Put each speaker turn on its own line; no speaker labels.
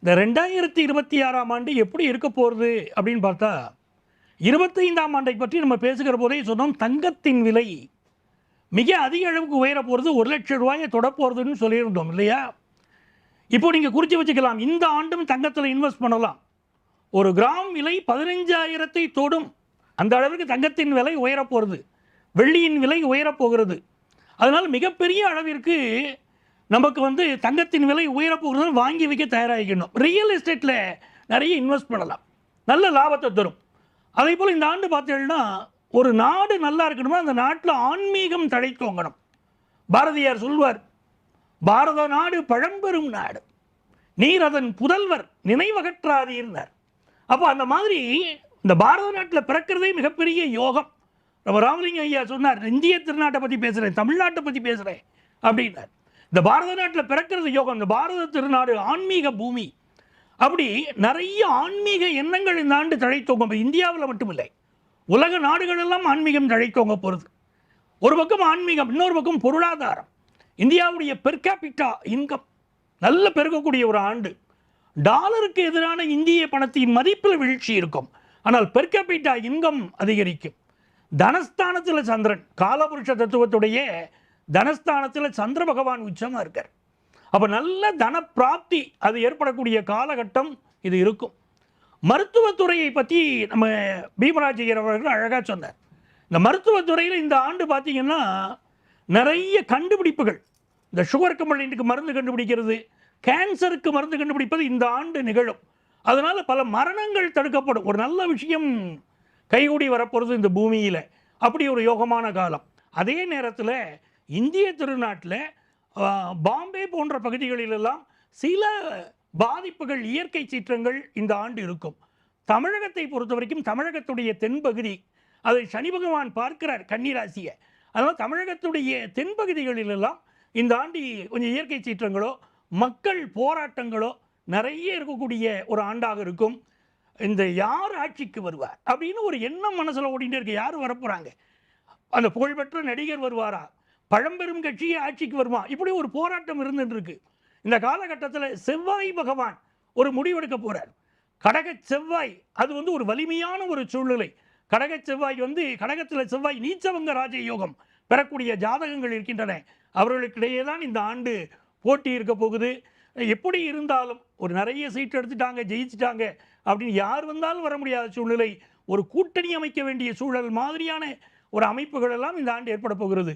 இந்த 2026ஆம் ஆண்டு எப்படி இருக்க போகிறது அப்படின்னு பார்த்தா, 25ஆம் ஆண்டை பற்றி நம்ம பேசுகிற போதே சொன்னோம், தங்கத்தின் விலை மிக அதிக அளவுக்கு உயர போகிறது, ₹1,00,000 தொட போகிறதுன்னு சொல்லியிருந்தோம் இல்லையா? இப்போ நீங்கள் குறித்து வச்சுக்கலாம், இந்த ஆண்டும் தங்கத்தில் இன்வெஸ்ட் பண்ணலாம். ஒரு கிராம் விலை 15,000 தொடும். அந்த அளவுக்கு தங்கத்தின் விலை உயரப் போகிறது, வெள்ளியின் விலை உயரப் போகிறது. அதனால் மிகப்பெரிய அளவிற்கு நமக்கு தங்கத்தின் விலை உயரப்போகிறது, வாங்கி வைக்க தயாராகிக்கணும். ரியல் எஸ்டேட்டில் நிறைய இன்வெஸ்ட் பண்ணலாம், நல்ல லாபத்தை தரும். அதே போல் இந்த ஆண்டு பார்த்தீங்கன்னா, ஒரு நாடு நல்லா இருக்கணுமா, அந்த நாட்டில் ஆன்மீகம் தழைத்தோங்கணும். பாரதியார் சொல்வார், பாரத நாடு பழம்பெரும் நாடு, நீர் அதன் புதல்வர் நினைவகற்றாதீர்னார். அப்போ அந்த மாதிரி இந்த பாரத நாட்டில் பிறக்கிறதே மிகப்பெரிய யோகம். நம்ம ராமலிங்க ஐயா சொன்னார், இந்திய திருநாட்டை பற்றி பேசுகிறேன், தமிழ்நாட்டை பற்றி பேசுகிறேன் அப்படின்னார். இந்த பாரத நாட்டில் பிறக்கிறது யோகம். இந்த பாரத திருநாடு ஆன்மீக பூமி. அப்படி நிறைய ஆன்மீக எண்ணங்கள் இந்த ஆண்டு தழைத்தோங்க. இந்தியாவில் மட்டுமில்லை, உலக நாடுகளெல்லாம் ஆன்மீகம் தழைத்தோங்க போகிறது. ஒரு பக்கம் ஆன்மீகம், இன்னொரு பக்கம் பொருளாதாரம். இந்தியாவுடைய பெர் கேபிட்டா இன்கம் நல்ல பெருகக்கூடிய ஒரு ஆண்டு. டாலருக்கு எதிரான இந்திய பணத்தின் மதிப்பில் வீழ்ச்சி இருக்கும், ஆனால் பெர் கேபிட்டா இன்கம் அதிகரிக்கும். தனஸ்தானத்தில் சந்திரன், காலபுருஷ தத்துவத்துடைய தனஸ்தானத்தில் சந்திர பகவான் உச்சமாக இருக்கார். அப்போ நல்ல தன பிராப்தி அது ஏற்படக்கூடிய காலகட்டம் இது இருக்கும். மருத்துவத்துறையை பற்றி நம்ம பீமராஜ் ஐயர் அவர்கள் அழகாக சொன்னார். இந்த மருத்துவத்துறையில் இந்த ஆண்டு பார்த்தீங்கன்னா நிறைய கண்டுபிடிப்புகள், இந்த சுகர் கம்ப்ளைண்ட்டுக்கு மருந்து கண்டுபிடிக்கிறது, கேன்சருக்கு மருந்து கண்டுபிடிப்பது இந்த ஆண்டு நிகழும். அதனால் பல மரணங்கள் தடுக்கப்படும். ஒரு நல்ல விஷயம் கைகூடி வரப்போகிறது இந்த பூமியில். அப்படி ஒரு யோகமான காலம். அதே நேரத்தில் இந்திய திருநாட்டில் பாம்பே போன்ற பகுதிகளிலெல்லாம் சில பாதிப்புகள், இயற்கை சீற்றங்கள் இந்த ஆண்டு இருக்கும். தமிழகத்தை பொறுத்த வரைக்கும் தமிழகத்துடைய தென்பகுதி, அதை சனி பகவான் பார்க்கிறார் கன்னிராசியை. அதனால் தமிழகத்துடைய தென்பகுதிகளிலெல்லாம் இந்த ஆண்டு கொஞ்சம் இயற்கை சீற்றங்களோ மக்கள் போராட்டங்களோ நிறைய இருக்கக்கூடிய ஒரு ஆண்டாக இருக்கும். இந்த யார் ஆட்சிக்கு வருவார் அப்படின்னு ஒரு எண்ணம் மனசில் ஓடிட்டு இருக்கு. யார் வரப்போகிறாங்க? அந்த புகழ்பெற்ற நடிகர் வருவாரா? பழம்பெரும் கட்சியே ஆட்சிக்கு வருமா? இப்படி ஒரு போராட்டம் இருந்துட்டு இருக்கு. இந்த காலகட்டத்தில் செவ்வாய் பகவான் ஒரு முடிவெடுக்க போறார். கடக செவ்வாய் அது ஒரு வலிமையான ஒரு சூழ்நிலை. கடக செவ்வாய் கடகத்தில் செவ்வாய் நீச்சவங்க ராஜ யோகம் பெறக்கூடிய ஜாதகங்கள் இருக்கின்றன. அவர்களுக்கிடையே தான் இந்த ஆண்டு போட்டி இருக்க போகுது. எப்படி இருந்தாலும் ஒரு நிறைய சீட் எடுத்துட்டாங்க, ஜெயிச்சிட்டாங்க அப்படின்னு யார் வந்தாலும் வர முடியாத சூழ்நிலை, ஒரு கூட்டணி அமைக்க வேண்டிய சூழல் மாதிரியான ஒரு அமைப்புகள் எல்லாம் இந்த ஆண்டு ஏற்பட போகிறது.